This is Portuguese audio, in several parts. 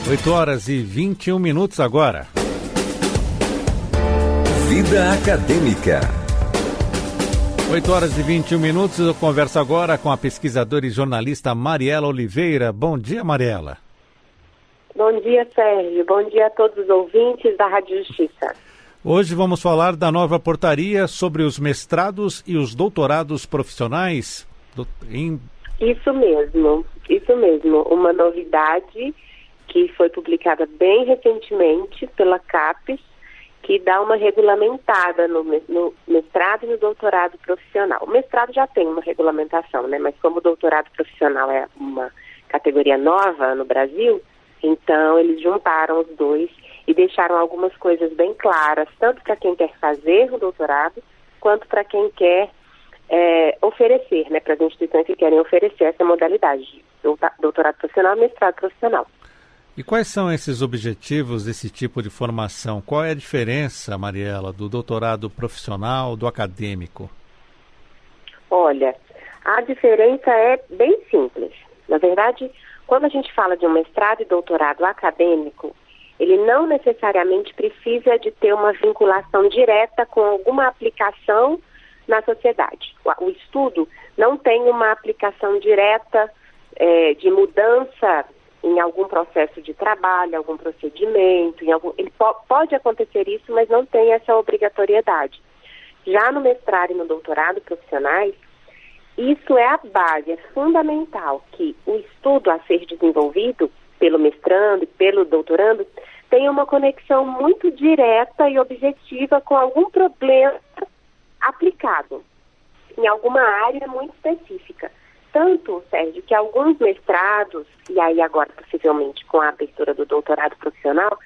8h21 agora. Vida Acadêmica. 8h21, eu converso agora com a pesquisadora e jornalista Mariela Oliveira. Bom dia, Mariela. Bom dia, Sérgio. Bom dia a todos os ouvintes da Rádio Justiça. Hoje vamos falar da nova portaria sobre os mestrados e os doutorados profissionais. Isso mesmo. Uma novidade que foi publicada bem recentemente pela CAPES, que dá uma regulamentada no mestrado e no doutorado profissional. O mestrado já tem uma regulamentação, né? Mas como o doutorado profissional é uma categoria nova no Brasil, então eles juntaram os dois e deixaram algumas coisas bem claras, tanto para quem quer fazer o doutorado, quanto para quem quer oferecer, né? Para as instituições que querem oferecer essa modalidade de doutorado profissional e mestrado profissional. E quais são esses objetivos desse tipo de formação? Qual é a diferença, Mariela, do doutorado profissional do acadêmico? Olha, a diferença é bem simples. Na verdade, quando a gente fala de um mestrado e doutorado acadêmico, ele não necessariamente precisa de ter uma vinculação direta com alguma aplicação na sociedade. O estudo não tem uma aplicação direta de mudança em algum processo de trabalho, algum procedimento, ele pode acontecer isso, mas não tem essa obrigatoriedade. Já no mestrado e no doutorado profissionais, isso é a base, é fundamental que o estudo a ser desenvolvido pelo mestrando e pelo doutorando tenha uma conexão muito direta e objetiva com algum problema aplicado em alguma área muito específica. Tanto, Sérgio, que alguns mestrados, e aí agora possivelmente com a abertura do doutorado profissional,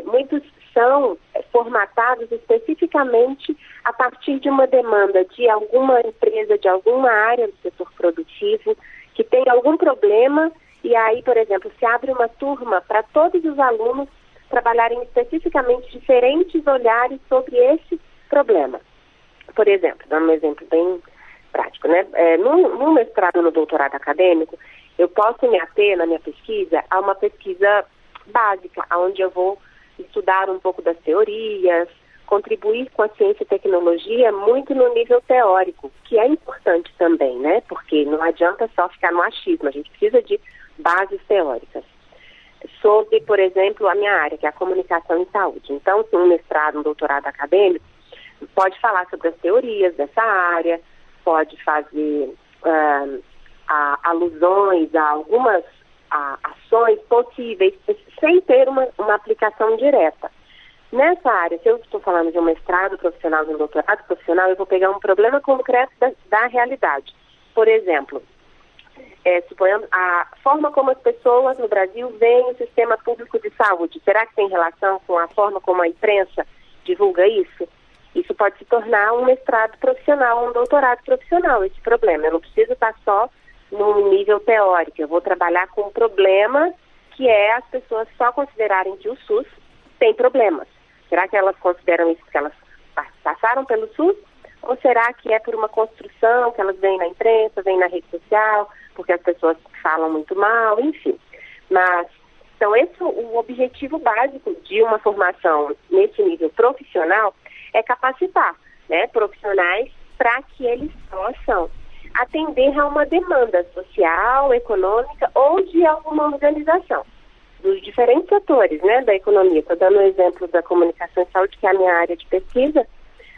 muitos são formatados especificamente a partir de uma demanda de alguma empresa, de alguma área do setor produtivo, que tem algum problema, e aí, por exemplo, se abre uma turma para todos os alunos trabalharem especificamente diferentes olhares sobre esse problema. Por exemplo, dando um exemplo bem prático, né? No mestrado e no doutorado acadêmico, eu posso me ater na minha pesquisa a uma pesquisa básica, onde eu vou estudar um pouco das teorias, contribuir com a ciência e tecnologia muito no nível teórico, que é importante também, né? Porque não adianta só ficar no achismo, a gente precisa de bases teóricas. Sobre, por exemplo, a minha área, que é a comunicação em saúde. Então, se um mestrado, um doutorado acadêmico, pode falar sobre as teorias dessa área, pode fazer alusões a algumas ações possíveis, sem ter uma aplicação direta. Nessa área, se eu estou falando de um mestrado profissional, de um doutorado profissional, eu vou pegar um problema concreto da realidade. Por exemplo, suponhamos a forma como as pessoas no Brasil veem o sistema público de saúde. Será que tem relação com a forma como a imprensa divulga isso? Isso pode se tornar um mestrado profissional, um doutorado profissional, esse problema. Eu não preciso estar só num nível teórico. Eu vou trabalhar com um problema que é as pessoas só considerarem que o SUS tem problemas. Será que elas consideram isso porque elas passaram pelo SUS? Ou será que é por uma construção que elas veem na imprensa, veem na rede social, porque as pessoas falam muito mal, enfim. Mas, então, esse o objetivo básico de uma formação nesse nível profissional é capacitar, né, profissionais para que eles possam atender a uma demanda social, econômica ou de alguma organização dos diferentes setores, né, da economia. Estou dando o exemplo da comunicação e saúde, que é a minha área de pesquisa,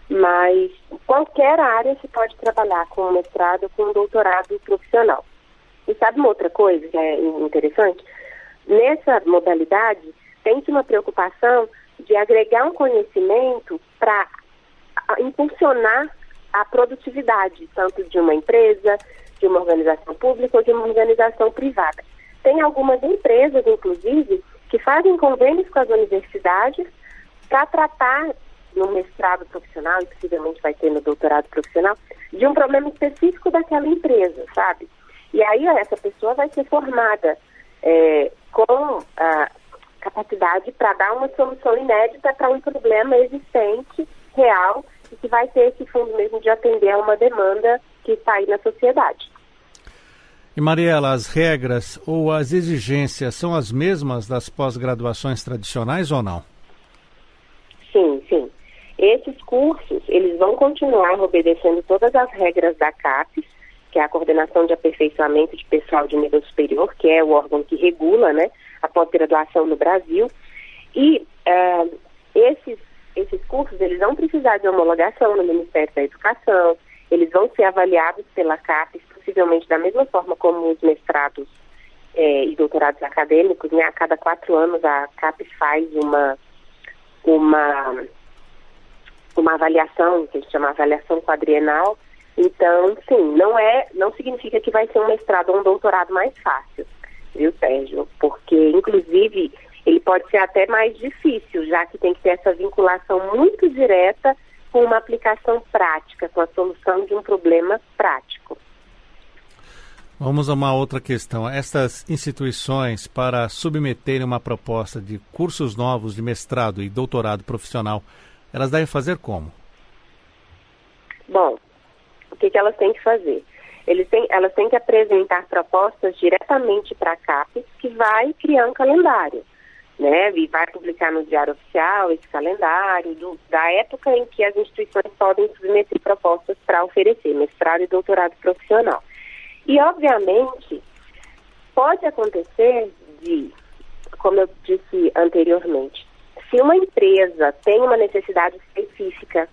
mas qualquer área se pode trabalhar com um mestrado, com um doutorado profissional. E sabe uma outra coisa que é interessante? Nessa modalidade, tem-se uma preocupação de agregar um conhecimento para impulsionar a produtividade, tanto de uma empresa, de uma organização pública ou de uma organização privada. Tem algumas empresas, inclusive, que fazem convênios com as universidades para tratar no mestrado profissional, e possivelmente vai ter no doutorado profissional, de um problema específico daquela empresa, sabe? E aí essa pessoa vai ser formada com a capacidade para dar uma solução inédita para um problema existente, real, e que vai ter esse fundo mesmo de atender a uma demanda que está aí na sociedade. E Mariela, as regras ou as exigências são as mesmas das pós-graduações tradicionais ou não? Sim, sim. Esses cursos, eles vão continuar obedecendo todas as regras da CAPES, que é a Coordenação de Aperfeiçoamento de Pessoal de Nível Superior, que é o órgão que regula, né, a pós-graduação no Brasil. E esses cursos, eles vão precisar de homologação no Ministério da Educação, eles vão ser avaliados pela CAPES, possivelmente da mesma forma como os mestrados e doutorados acadêmicos, né? A cada 4 anos a CAPES faz uma avaliação, que a gente chama de avaliação quadrienal. Então, sim, não significa que vai ser um mestrado ou um doutorado mais fácil, viu, Sérgio? Porque, inclusive, ele pode ser até mais difícil, já que tem que ter essa vinculação muito direta com uma aplicação prática, com a solução de um problema prático. Vamos a uma outra questão. Estas instituições, para submeterem uma proposta de cursos novos de mestrado e doutorado profissional, elas devem fazer como? Bom, o que elas têm que fazer? Elas têm que apresentar propostas diretamente para a CAPES, que vai criar um calendário, né? E vai publicar no Diário Oficial esse calendário da época em que as instituições podem submeter propostas para oferecer mestrado e doutorado profissional. E, obviamente, pode acontecer como eu disse anteriormente, se uma empresa tem uma necessidade específica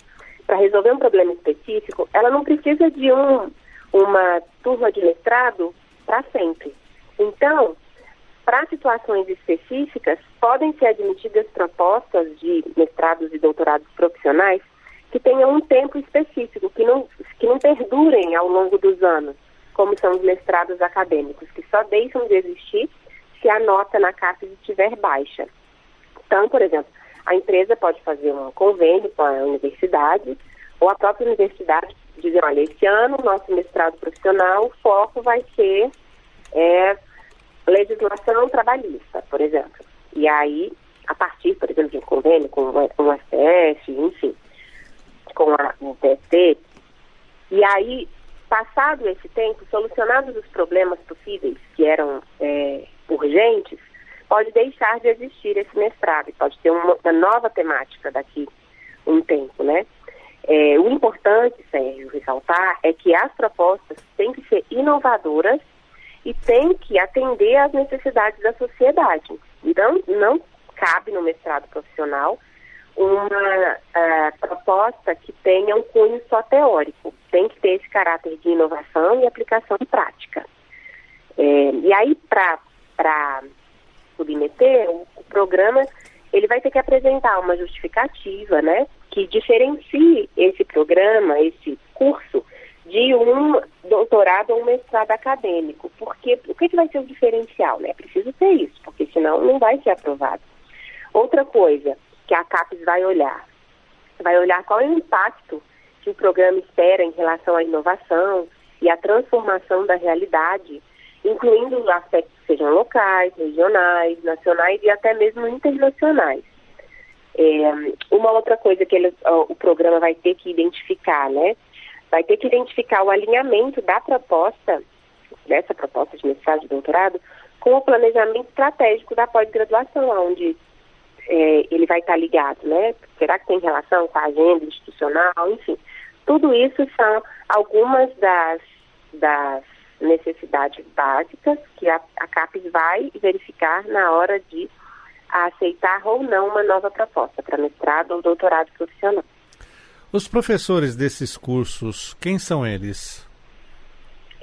para resolver um problema específico, ela não precisa de uma turma de mestrado para sempre. Então, para situações específicas, podem ser admitidas propostas de mestrados e doutorados profissionais que tenham um tempo específico, que não perdurem ao longo dos anos, como são os mestrados acadêmicos, que só deixam de existir se a nota na CAPES estiver baixa. Então, por exemplo, a empresa pode fazer um convênio com a universidade, ou a própria universidade dizer, olha, esse ano, nosso mestrado profissional, o foco vai ser legislação trabalhista, por exemplo. E aí, a partir, por exemplo, de um convênio com o STF, enfim, com o TST, e aí, passado esse tempo, solucionados os problemas possíveis que eram urgentes, pode deixar de existir esse mestrado, pode ter uma nova temática daqui um tempo, né? O importante, Sérgio, ressaltar, é que as propostas têm que ser inovadoras e têm que atender às necessidades da sociedade. Então, não cabe no mestrado profissional uma proposta que tenha um cunho só teórico. Tem que ter esse caráter de inovação e aplicação prática. E aí, para submeter, o programa ele vai ter que apresentar uma justificativa, né, que diferencie esse programa, esse curso, de um doutorado ou um mestrado acadêmico. Porque o que vai ser o diferencial? Né? É preciso ter isso, porque senão não vai ser aprovado. Outra coisa que a CAPES vai olhar qual é o impacto que o programa espera em relação à inovação e à transformação da realidade, incluindo aspectos que sejam locais, regionais, nacionais e até mesmo internacionais. Uma outra coisa que o programa vai ter que identificar, né? Vai ter que identificar o alinhamento dessa proposta de mestrado e doutorado, com o planejamento estratégico da pós-graduação, onde ele vai estar ligado, né? Será que tem relação com a agenda institucional? Enfim, tudo isso são algumas das necessidades básicas que a CAPES vai verificar na hora de aceitar ou não uma nova proposta para mestrado ou doutorado profissional. Os professores desses cursos, quem são eles?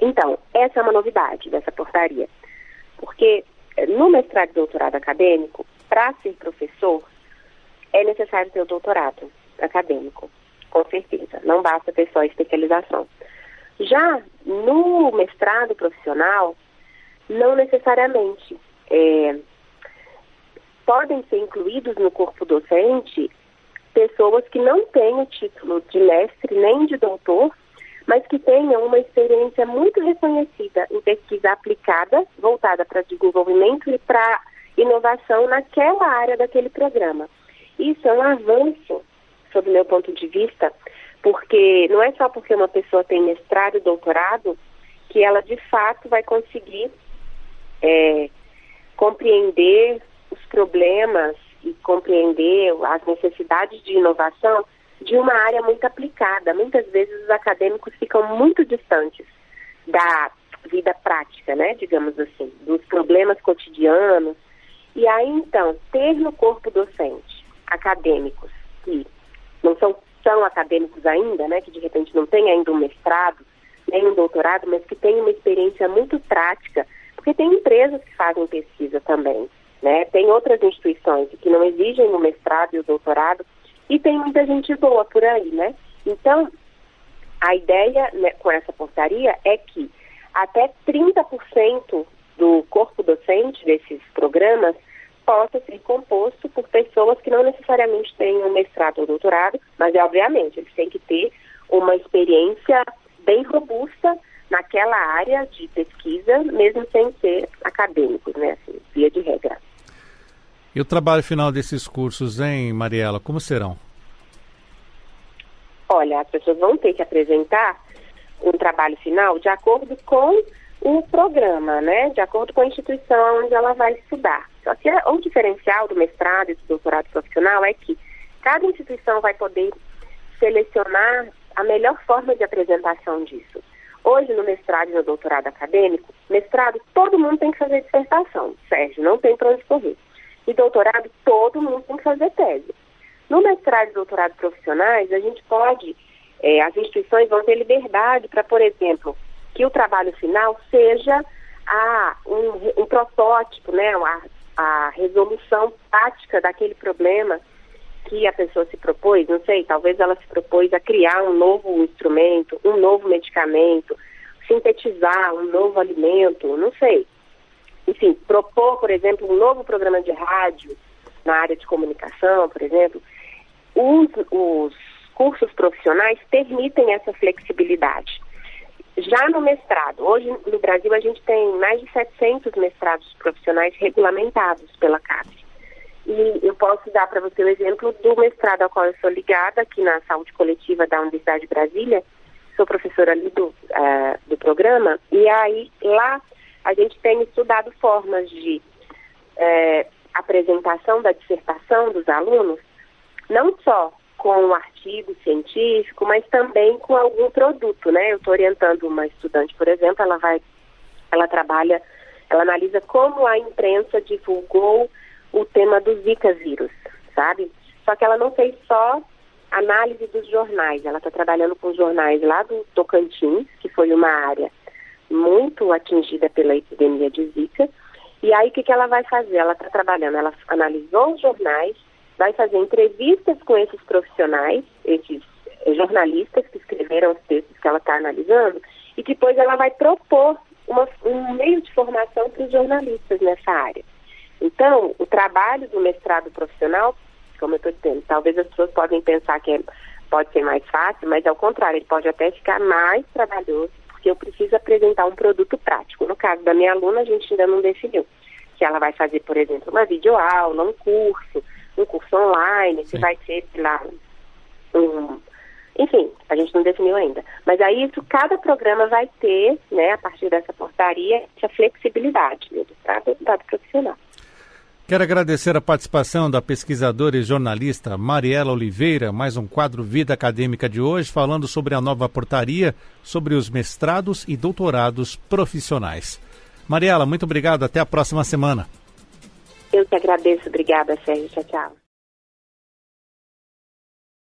Então, essa é uma novidade dessa portaria, porque no mestrado e doutorado acadêmico, para ser professor, é necessário ter o doutorado acadêmico, com certeza, não basta ter só especialização. Já no mestrado profissional, não necessariamente. Podem ser incluídos no corpo docente pessoas que não têm o título de mestre nem de doutor, mas que tenham uma experiência muito reconhecida em pesquisa aplicada, voltada para desenvolvimento e para inovação naquela área daquele programa. Isso é um avanço, sob o meu ponto de vista, porque não é só porque uma pessoa tem mestrado e doutorado que ela de fato vai conseguir compreender os problemas e compreender as necessidades de inovação de uma área muito aplicada. Muitas vezes os acadêmicos ficam muito distantes da vida prática, né, digamos assim, dos problemas cotidianos. E aí, então, ter no corpo docente acadêmicos que não são acadêmicos ainda, né, que de repente não têm ainda um mestrado, nem um doutorado, mas que têm uma experiência muito prática, porque tem empresas que fazem pesquisa também, né, tem outras instituições que não exigem o mestrado e o doutorado, e tem muita gente boa por aí, né. Então, a ideia, né, com essa portaria é que até 30% do corpo docente desses programas possa ser composto por pessoas que não necessariamente tenham mestrado ou doutorado, mas obviamente eles têm que ter uma experiência bem robusta naquela área de pesquisa, mesmo sem ser acadêmicos, né, assim, via de regra. E o trabalho final desses cursos, hein, Mariela, como serão? Olha, as pessoas vão ter que apresentar um trabalho final de acordo com o programa, né? De acordo com a instituição onde ela vai estudar. Só que o diferencial do mestrado e do doutorado profissional é que cada instituição vai poder selecionar a melhor forma de apresentação disso. Hoje, no mestrado e no doutorado acadêmico, mestrado, todo mundo tem que fazer dissertação, Sérgio, não tem para onde correr. E doutorado, todo mundo tem que fazer tese. No mestrado e doutorado profissionais, a gente pode, as instituições vão ter liberdade para, por exemplo, que o trabalho final seja um protótipo, né, a resolução prática daquele problema que a pessoa se propôs, não sei, talvez ela se propôs a criar um novo instrumento, um novo medicamento, sintetizar um novo alimento, não sei. Enfim, propor, por exemplo, um novo programa de rádio na área de comunicação, por exemplo. Os cursos profissionais permitem essa flexibilidade. Já no mestrado, hoje no Brasil a gente tem mais de 700 mestrados profissionais regulamentados pela CAPES. E eu posso dar para você o exemplo do mestrado ao qual eu sou ligada, aqui na Saúde Coletiva da Universidade de Brasília. Sou professora ali do programa, e aí lá a gente tem estudado formas de apresentação da dissertação dos alunos, não só com um artigo científico, mas também com algum produto, né? Eu estou orientando uma estudante, por exemplo, ela analisa como a imprensa divulgou o tema do Zika vírus, sabe? Só que ela não fez só análise dos jornais, ela está trabalhando com jornais lá do Tocantins, que foi uma área muito atingida pela epidemia de Zika, e aí o que ela vai fazer? Ela está trabalhando, ela analisou os jornais, vai fazer entrevistas com esses profissionais, esses jornalistas que escreveram os textos que ela está analisando, e depois ela vai propor um meio de formação para os jornalistas nessa área. Então, o trabalho do mestrado profissional, como eu estou dizendo, talvez as pessoas podem pensar que pode ser mais fácil, mas ao contrário, ele pode até ficar mais trabalhoso, porque eu preciso apresentar um produto prático. No caso da minha aluna, a gente ainda não definiu se ela vai fazer, por exemplo, uma videoaula, um curso online, se vai ser, sei lá, enfim, a gente não definiu ainda. Mas aí isso, cada programa vai ter, né, a partir dessa portaria, essa flexibilidade do mestrado profissional. Quero agradecer a participação da pesquisadora e jornalista Mariela Oliveira, mais um quadro Vida Acadêmica de hoje, falando sobre a nova portaria sobre os mestrados e doutorados profissionais. Mariela, muito obrigado, até a próxima semana. Eu que agradeço, obrigada, Sérgio, tchau, tchau.